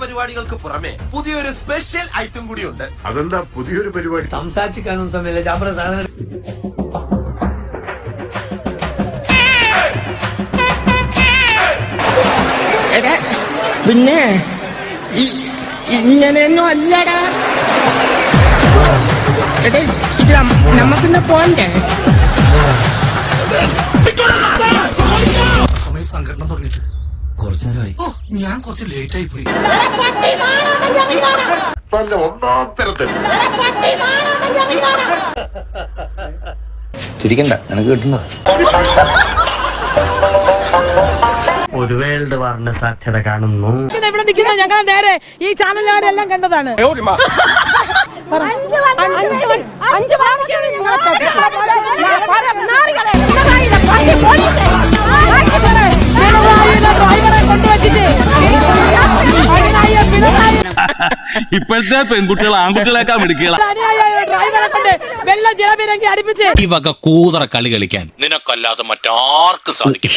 പരിപാടികൾക്ക് പുറമെ പുതിയൊരു സ്പെഷ്യൽ ഐറ്റം കൂടിയുണ്ട്. അതെന്താ പുതിയൊരു പരിപാടി? സംസാരിച്ച് കാണുന്ന സമയത്ത് ചാപ്പറ സാധനം പിന്നെ ഇങ്ങനെയൊന്നും അല്ലടാ. ഇത് നമുക്കിന്ന് പോണ്ടേ? സംഘടന തുടങ്ങിയിട്ട് കുറച്ചു നേരമായി. ഞാൻ കുറച്ച് ലേറ്റ് ആയി പോയി. ചിരിക്കണ്ട, നിനക്ക് കിട്ടുന്നോ? ഒരു വേൾഡ് വാറിന്റെ സാധ്യത കാണുന്നു. ഇവിടെ നിൽക്കുന്ന ഞങ്ങൾ നേരെ ഈ ചാനലുകാരെല്ലാം കണ്ടതാണ്. ഇപ്പോഴത്തെ പെൺകുട്ടികൾ ആൺകുട്ടികളെക്കാൾ മിടുക്കികളാ. ഈ വക കൂതറ കളി കളിക്കാൻ നിനക്കല്ലാതെ മറ്റാർക്കും സാധിക്കും.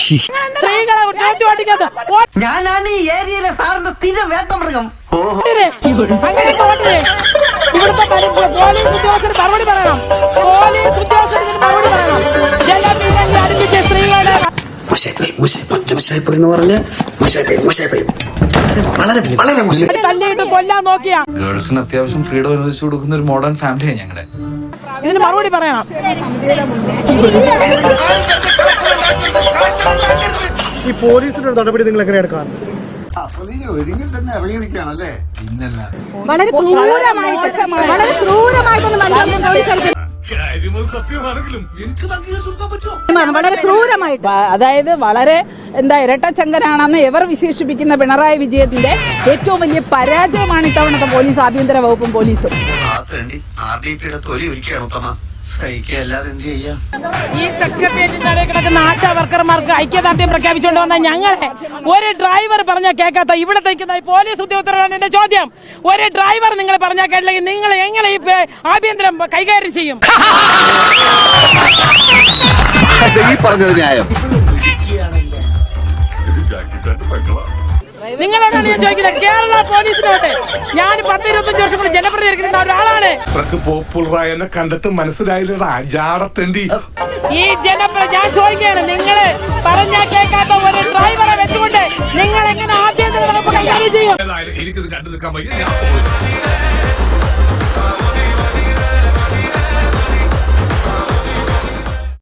ഞാനാണ് ഈ ഏരിയയിലെ സാറിന്റെ സ്ഥിരം വേട്ടമൃഗം. ഇവിടുത്തെ പോലീസ് ഉദ്യോഗസ്ഥർ മറുപടി പറയണം. പോലീസ് ഉദ്യോഗസ്ഥർക്ക് മറുപടി പറയണം. ജലപീരങ്കി അടുപ്പിച്ച് സ്ത്രീകളെ തല്ലിയിട്ട് കൊല്ലാൻ നോക്കിയ ഗേൾസിന് അത്യാവശ്യം ഫ്രീഡം അനുവദിച്ചു കൊടുക്കുന്ന ഒരു മോഡേൺ ഫാമിലിയാണ് ഞങ്ങളുടെ. ഇതിന് മറുപടി പറയണം. ഈ പോലീസിന്റെ നടപടി നിങ്ങൾ എങ്ങനെ എടുക്കാൻ? വളരെ ക്രൂരമായിട്ട്, അതായത് വളരെ ഇരട്ടച്ചങ്കനാണെന്ന് എവർ വിശേഷിപ്പിക്കുന്ന പിണറായി വിജയന്റെ ഏറ്റവും വലിയ പരാജയമാണ് ഇത്തവണത്തെ പോലീസ്, ആഭ്യന്തര വകുപ്പും പോലീസും. ഈ സെക്രട്ടേറിയറ്റിന്റെ കിടക്കുന്ന ആശാ വർക്കർമാർക്ക് ഐക്യദാർഢ്യം പ്രഖ്യാപിച്ചുകൊണ്ട് വന്ന ഞങ്ങളെ ഒരു ഡ്രൈവർ പറഞ്ഞാൽ കേൾക്കാത്ത ഇവിടെ തയ്ക്കുന്ന പോലീസ് ഉദ്യോഗസ്ഥരാണ് എന്റെ ചോദ്യം. ഒരു ഡ്രൈവർ നിങ്ങൾ പറഞ്ഞാൽ കേട്ടില്ലെങ്കിൽ നിങ്ങൾ എങ്ങനെ ഈ ആഭ്യന്തരം കൈകാര്യം ചെയ്യും? നിങ്ങളോടാണ് ഞാൻ ചോദിക്കുന്നത്. കേരള പോലീസിനോട്ട് ഞാൻ 10-25 വർഷം കൂടി ജനപ്രതിനിധിക്കുന്ന ഒരാളാണ്. പോപ്പുലറായ എന്നെ കണ്ടിട്ട് മനസ്സിലായില്ലടാ ജാടത്തേണ്ടി. ഈ ഞാൻ ചോദിക്കുകയാണ്, നിങ്ങള് പറഞ്ഞാൽ കേൾക്കാത്ത ഒരു ഡ്രൈവറെ വെച്ചുകൊണ്ട് നിങ്ങൾ എങ്ങനെ ആഭ്യന്തര വകുപ്പ് കൈകാര്യം ചെയ്യും? എനിക്കിത് കണ്ടു നിൽക്കാൻ വയ്യ.